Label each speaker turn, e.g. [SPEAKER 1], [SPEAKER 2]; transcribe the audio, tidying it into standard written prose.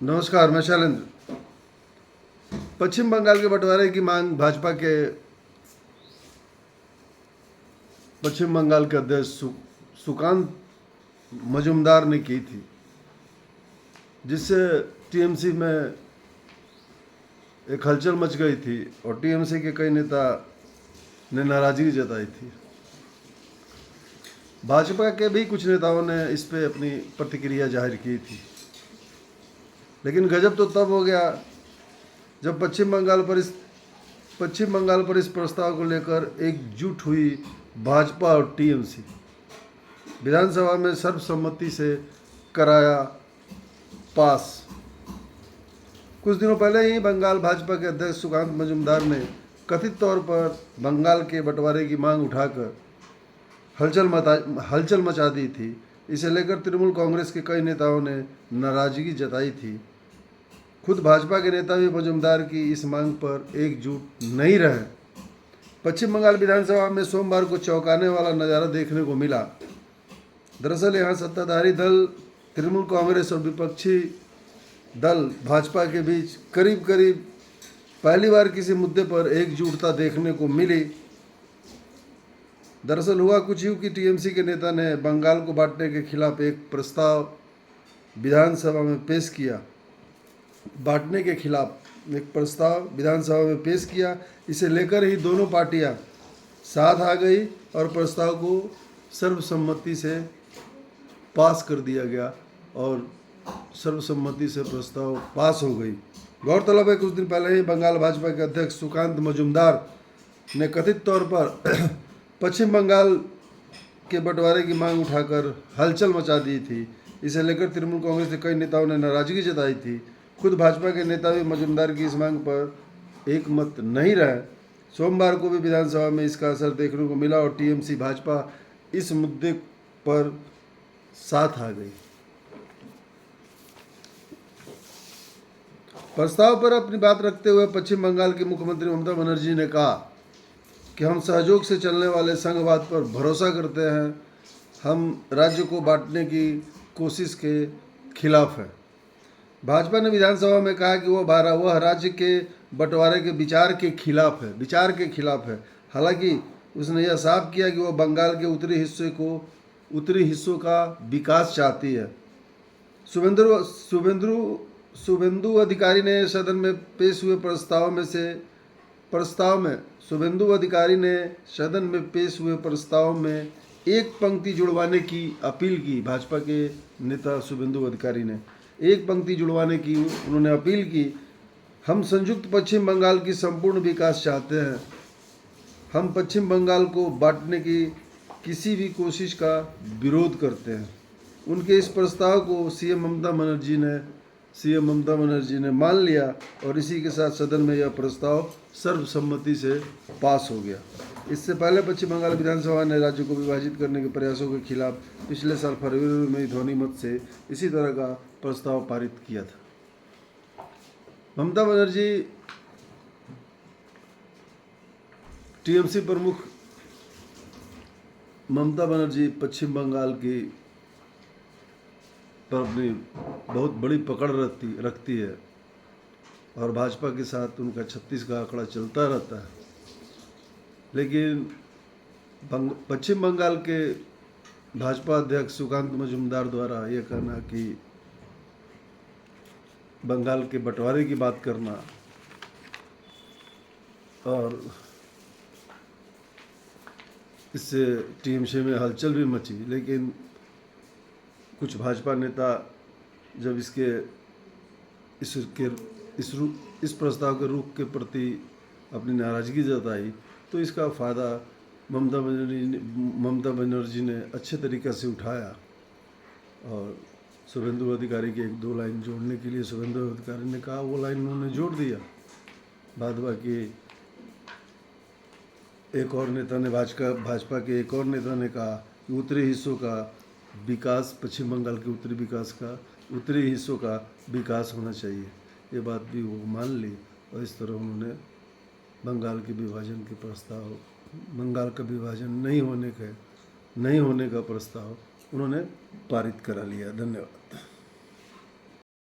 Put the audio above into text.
[SPEAKER 1] नमस्कार, मैं शैलेंद्र। पश्चिम बंगाल के बंटवारे की मांग भाजपा के पश्चिम बंगाल के अध्यक्ष सुकांत मजूमदार ने की थी, जिससे टीएमसी में एक हलचल मच गई थी और टीएमसी के कई नेता ने नाराजगी जताई थी। भाजपा के भी कुछ नेताओं ने इस पे अपनी प्रतिक्रिया जाहिर की थी, लेकिन गजब तो तब हो गया जब पश्चिम बंगाल पर इस प्रस्ताव को लेकर एकजुट हुई भाजपा और टीएमसी। विधानसभा में सर्वसम्मति से कराया पास। कुछ दिनों पहले ही बंगाल भाजपा के अध्यक्ष सुकांत मजूमदार ने कथित तौर पर बंगाल के बंटवारे की मांग उठाकर हलचल मचा दी थी। इसे लेकर तृणमूल कांग्रेस के कई नेताओं ने नाराजगी जताई थी। खुद भाजपा के नेता भी मजूमदार की इस मांग पर एकजुट नहीं रहे। पश्चिम बंगाल विधानसभा में सोमवार को चौंकाने वाला नज़ारा देखने को मिला। दरअसल यहाँ सत्ताधारी दल तृणमूल कांग्रेस और विपक्षी दल भाजपा के बीच करीब करीब पहली बार किसी मुद्दे पर एकजुटता देखने को मिली। दरअसल हुआ कुछ यूँ कि टीएमसी के नेता ने बंगाल को बांटने के खिलाफ एक प्रस्ताव विधानसभा में पेश किया। बांटने के खिलाफ एक प्रस्ताव विधानसभा में पेश किया। इसे लेकर ही दोनों पार्टियां साथ आ गई और प्रस्ताव को सर्वसम्मति से पास कर दिया गया और सर्वसम्मति से प्रस्ताव पास हो गई। गौरतलब है कुछ दिन पहले ही बंगाल भाजपा के अध्यक्ष सुकांत मजूमदार ने कथित तौर पर पश्चिम बंगाल के बंटवारे की मांग उठाकर हलचल मचा दी थी। इसे लेकर तृणमूल कांग्रेस के कई नेताओं ने नाराजगी जताई थी। खुद भाजपा के नेता भी मजूमदार की इस मांग पर एक मत नहीं रहे। सोमवार को भी विधानसभा में इसका असर देखने को मिला और टीएमसी भाजपा इस मुद्दे पर साथ आ गई। प्रस्ताव पर अपनी बात रखते हुए पश्चिम बंगाल की मुख्यमंत्री ममता बनर्जी ने कहा कि हम सहयोग से चलने वाले संघवाद पर भरोसा करते हैं। हम राज्य को बांटने की कोशिश के खिलाफ हैं। भाजपा ने विधानसभा में कहा कि वह राज्य के बंटवारे के विचार के खिलाफ है। हालांकि उसने यह साफ किया कि वह बंगाल के उत्तरी हिस्सों का विकास चाहती है। शुभेंदु अधिकारी ने सदन में पेश हुए प्रस्ताव में एक पंक्ति जुड़वाने की अपील की। भाजपा के नेता शुभेंदु अधिकारी ने एक पंक्ति जुड़वाने की उन्होंने अपील की। हम संयुक्त पश्चिम बंगाल की संपूर्ण विकास चाहते हैं। हम पश्चिम बंगाल को बांटने की किसी भी कोशिश का विरोध करते हैं। उनके इस प्रस्ताव को सीएम ममता बनर्जी ने मान लिया और इसी के साथ सदन में यह प्रस्ताव सर्वसम्मति से पास हो गया। इससे पहले पश्चिम बंगाल विधानसभा ने राज्य को विभाजित करने के प्रयासों के खिलाफ पिछले साल फरवरी में ध्वनिमत से इसी तरह का प्रस्ताव पारित किया था। टीएमसी प्रमुख ममता बनर्जी पश्चिम बंगाल की पर अपनी बहुत बड़ी पकड़ रखती है और भाजपा के साथ उनका 36 का आंकड़ा चलता रहता है। लेकिन पश्चिम बंगाल के भाजपा अध्यक्ष सुकांत मजूमदार द्वारा यह कहना कि बंगाल के बंटवारे की बात करना और इससे टीएमसी में हलचल भी मची। लेकिन कुछ भाजपा नेता जब इस प्रस्ताव के रुख के प्रति अपनी नाराजगी जताई तो इसका फ़ायदा ममता बनर्जी ने अच्छे तरीक़े से उठाया और शुभेंदु अधिकारी के 1-2 लाइन जोड़ने के लिए शुभेंदु अधिकारी ने कहा, वो लाइन उन्होंने जोड़ दिया। बाद बाकी एक और नेता ने भाजपा के एक और नेता ने कहा कि उत्तरी हिस्सों का विकास, पश्चिम बंगाल के उत्तरी हिस्सों का विकास होना चाहिए। ये बात भी वो मान ली और इस तरह उन्होंने बंगाल का विभाजन नहीं होने का प्रस्ताव उन्होंने पारित करा लिया। धन्यवाद।